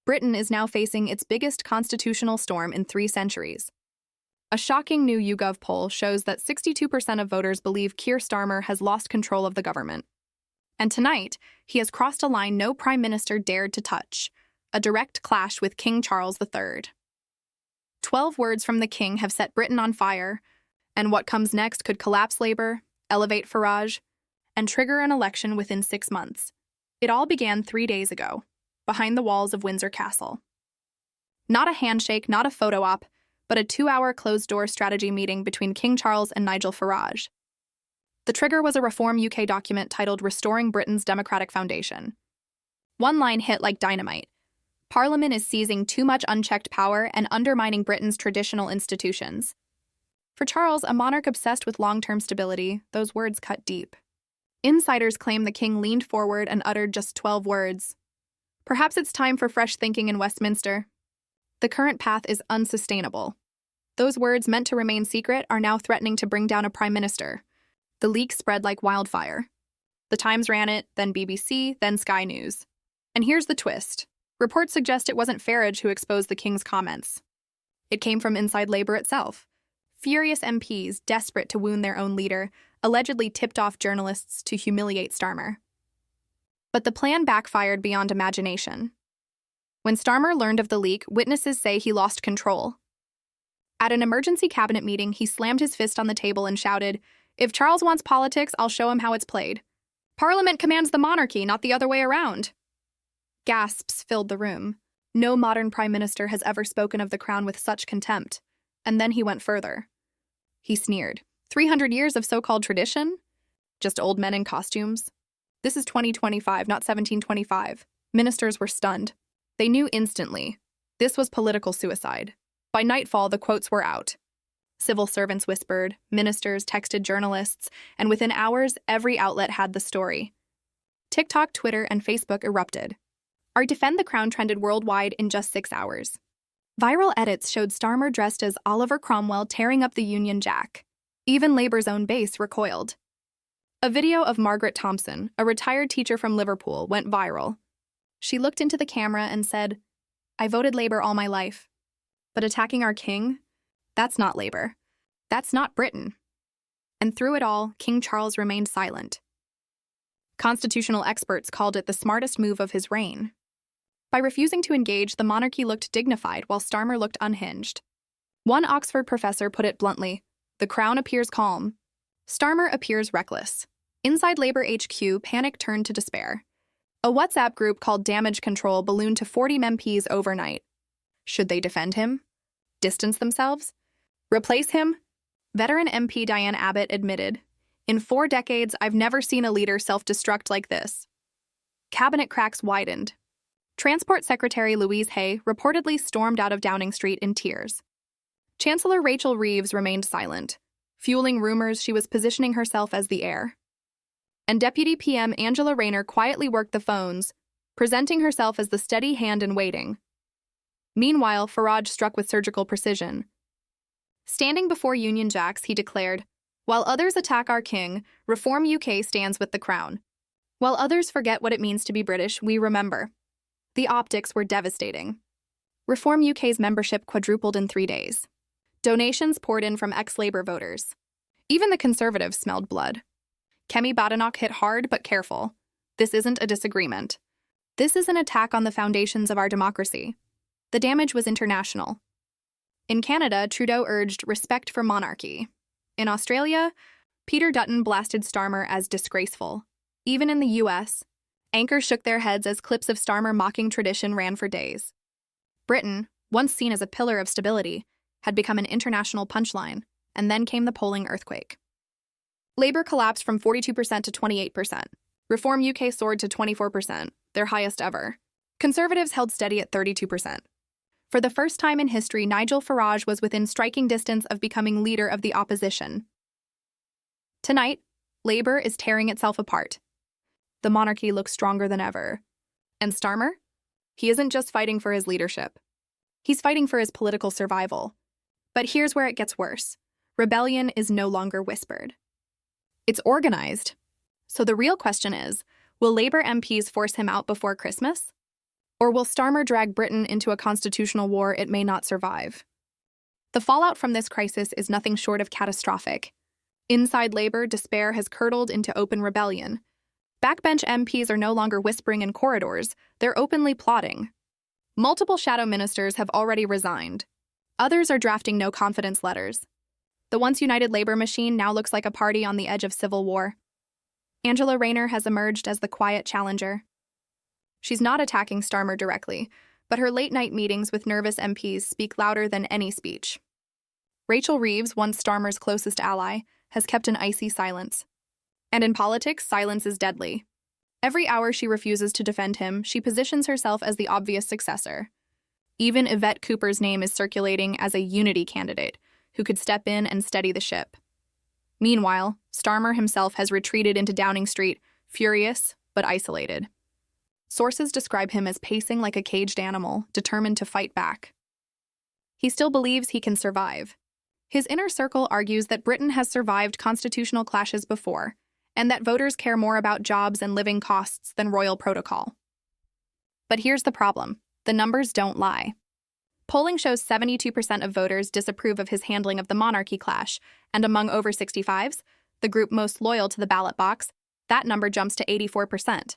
Britain is now facing its biggest constitutional storm in 3 centuries. A shocking new YouGov poll shows that 62% of voters believe Keir Starmer has lost control of the government. And tonight, he has crossed a line no prime minister dared to touch, a direct clash with King Charles III. 12 words from the king have set Britain on fire, and what comes next could collapse Labour, elevate Farage, and trigger an election within 6 months. It all began 3 days ago, behind the walls of Windsor Castle. Not a handshake, not a photo op, but a 2-hour closed-door strategy meeting between King Charles and Nigel Farage. The trigger was a Reform UK document titled Restoring Britain's Democratic Foundation. One line hit like dynamite. Parliament is seizing too much unchecked power and undermining Britain's traditional institutions. For Charles, a monarch obsessed with long-term stability, those words cut deep. Insiders claim the king leaned forward and uttered just 12 words. Perhaps it's time for fresh thinking in Westminster. The current path is unsustainable. Those words meant to remain secret are now threatening to bring down a prime minister. The leak spread like wildfire. The Times ran it, then BBC, then Sky News. And here's the twist. Reports suggest it wasn't Farage who exposed the king's comments. It came from inside Labour itself. Furious MPs, desperate to wound their own leader, allegedly tipped off journalists to humiliate Starmer. But the plan backfired beyond imagination. When Starmer learned of the leak, witnesses say he lost control. At an emergency cabinet meeting, he slammed his fist on the table and shouted, "If Charles wants politics, I'll show him how it's played. Parliament commands the monarchy, not the other way around." Gasps filled the room. No modern prime minister has ever spoken of the crown with such contempt. And then he went further. He sneered. 300 years of so-called tradition? Just old men in costumes? This is 2025, not 1725. Ministers were stunned. They knew instantly. This was political suicide. By nightfall, the quotes were out. Civil servants whispered, ministers texted journalists, and within hours, every outlet had the story. TikTok, Twitter, and Facebook erupted. Our Defend the Crown trended worldwide in just 6 hours. Viral edits showed Starmer dressed as Oliver Cromwell tearing up the Union Jack. Even Labour's own base recoiled. A video of Margaret Thompson, a retired teacher from Liverpool, went viral. She looked into the camera and said, "I voted Labour all my life. But attacking our king? That's not Labour. That's not Britain." And through it all, King Charles remained silent. Constitutional experts called it the smartest move of his reign. By refusing to engage, the monarchy looked dignified while Starmer looked unhinged. One Oxford professor put it bluntly, "The crown appears calm. Starmer appears reckless." Inside Labour HQ, panic turned to despair. A WhatsApp group called Damage Control ballooned to 40 MPs overnight. Should they defend him? Distance themselves? Replace him? Veteran MP Diane Abbott admitted, "In 4 decades, I've never seen a leader self-destruct like this." Cabinet cracks widened. Transport Secretary Louise Hay reportedly stormed out of Downing Street in tears. Chancellor Rachel Reeves remained silent, fueling rumors she was positioning herself as the heir. And Deputy PM Angela Rayner quietly worked the phones, presenting herself as the steady hand in waiting. Meanwhile, Farage struck with surgical precision. Standing before Union Jacks, he declared, "While others attack our king, Reform UK stands with the crown. While others forget what it means to be British, we remember." The optics were devastating. Reform UK's membership quadrupled in 3 days. Donations poured in from ex-Labour voters. Even the Conservatives smelled blood. Kemi Badenoch hit hard but careful. This isn't a disagreement. This is an attack on the foundations of our democracy. The damage was international. In Canada, Trudeau urged respect for monarchy. In Australia, Peter Dutton blasted Starmer as disgraceful. Even in the US, anchors shook their heads as clips of Starmer mocking tradition ran for days. Britain, once seen as a pillar of stability, had become an international punchline, and then came the polling earthquake. Labour collapsed from 42% to 28%. Reform UK soared to 24%, their highest ever. Conservatives held steady at 32%. For the first time in history, Nigel Farage was within striking distance of becoming leader of the opposition. Tonight, Labour is tearing itself apart. The monarchy looks stronger than ever. And Starmer? He isn't just fighting for his leadership. He's fighting for his political survival. But here's where it gets worse. Rebellion is no longer whispered. It's organized. So the real question is, will Labour MPs force him out before Christmas? Or will Starmer drag Britain into a constitutional war it may not survive? The fallout from this crisis is nothing short of catastrophic. Inside Labour, despair has curdled into open rebellion. Backbench MPs are no longer whispering in corridors, they're openly plotting. Multiple shadow ministers have already resigned. Others are drafting no-confidence letters. The once united Labour machine now looks like a party on the edge of civil war. Angela Rayner has emerged as the quiet challenger. She's not attacking Starmer directly, but her late-night meetings with nervous MPs speak louder than any speech. Rachel Reeves, once Starmer's closest ally, has kept an icy silence. And in politics, silence is deadly. Every hour she refuses to defend him, she positions herself as the obvious successor. Even Yvette Cooper's name is circulating as a unity candidate who could step in and steady the ship. Meanwhile, Starmer himself has retreated into Downing Street, furious but isolated. Sources describe him as pacing like a caged animal, determined to fight back. He still believes he can survive. His inner circle argues that Britain has survived constitutional clashes before, and that voters care more about jobs and living costs than royal protocol. But here's the problem. The numbers don't lie. Polling shows 72% of voters disapprove of his handling of the monarchy clash, and among over 65s, the group most loyal to the ballot box, that number jumps to 84%.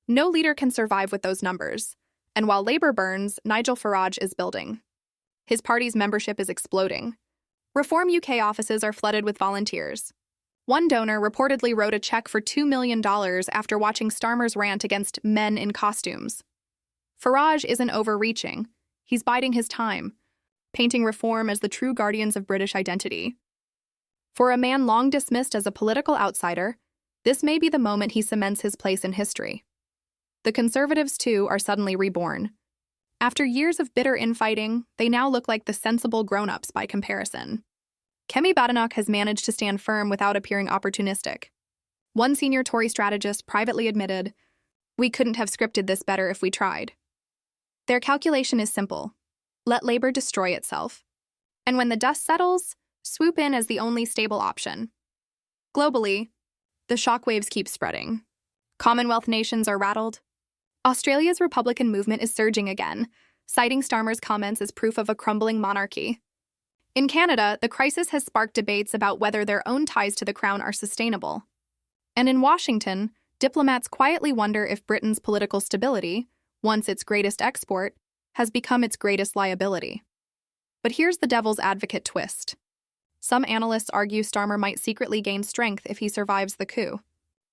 No leader can survive with those numbers, and while Labour burns, Nigel Farage is building. His party's membership is exploding. Reform UK offices are flooded with volunteers. One donor reportedly wrote a check for $2 million after watching Starmer's rant against men in costumes. Farage isn't overreaching. He's biding his time, painting reform as the true guardians of British identity. For a man long dismissed as a political outsider, this may be the moment he cements his place in history. The Conservatives, too, are suddenly reborn. After years of bitter infighting, they now look like the sensible grown-ups by comparison. Kemi Badenoch has managed to stand firm without appearing opportunistic. One senior Tory strategist privately admitted, "We couldn't have scripted this better if we tried." Their calculation is simple. Let Labour destroy itself. And when the dust settles, swoop in as the only stable option. Globally, the shockwaves keep spreading. Commonwealth nations are rattled. Australia's Republican movement is surging again, citing Starmer's comments as proof of a crumbling monarchy. In Canada, the crisis has sparked debates about whether their own ties to the crown are sustainable. And in Washington, diplomats quietly wonder if Britain's political stability, once its greatest export, has become its greatest liability. But here's the devil's advocate twist. Some analysts argue Starmer might secretly gain strength if he survives the coup.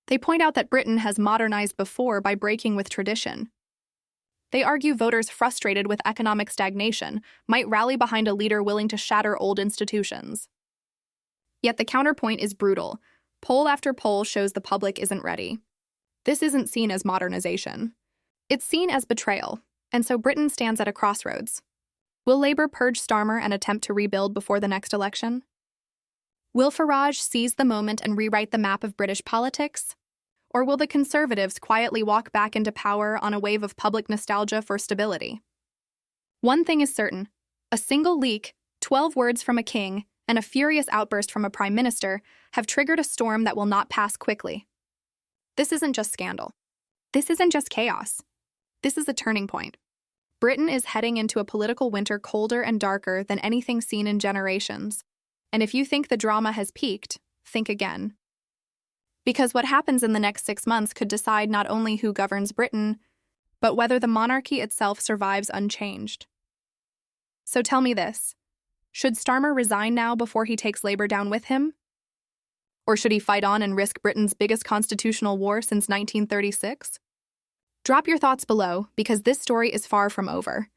They point out that Britain has modernized before by breaking with tradition. They argue voters frustrated with economic stagnation might rally behind a leader willing to shatter old institutions. Yet the counterpoint is brutal. Poll after poll shows the public isn't ready. This isn't seen as modernization. It's seen as betrayal, and so Britain stands at a crossroads. Will Labour purge Starmer and attempt to rebuild before the next election? Will Farage seize the moment and rewrite the map of British politics? Or will the Conservatives quietly walk back into power on a wave of public nostalgia for stability? One thing is certain. A single leak, 12 words from a king, and a furious outburst from a prime minister have triggered a storm that will not pass quickly. This isn't just scandal. This isn't just chaos. This is a turning point. Britain is heading into a political winter colder and darker than anything seen in generations. And if you think the drama has peaked, think again. Because what happens in the next 6 months could decide not only who governs Britain, but whether the monarchy itself survives unchanged. So tell me this. Should Starmer resign now before he takes Labour down with him? Or should he fight on and risk Britain's biggest constitutional war since 1936? Drop your thoughts below, because this story is far from over.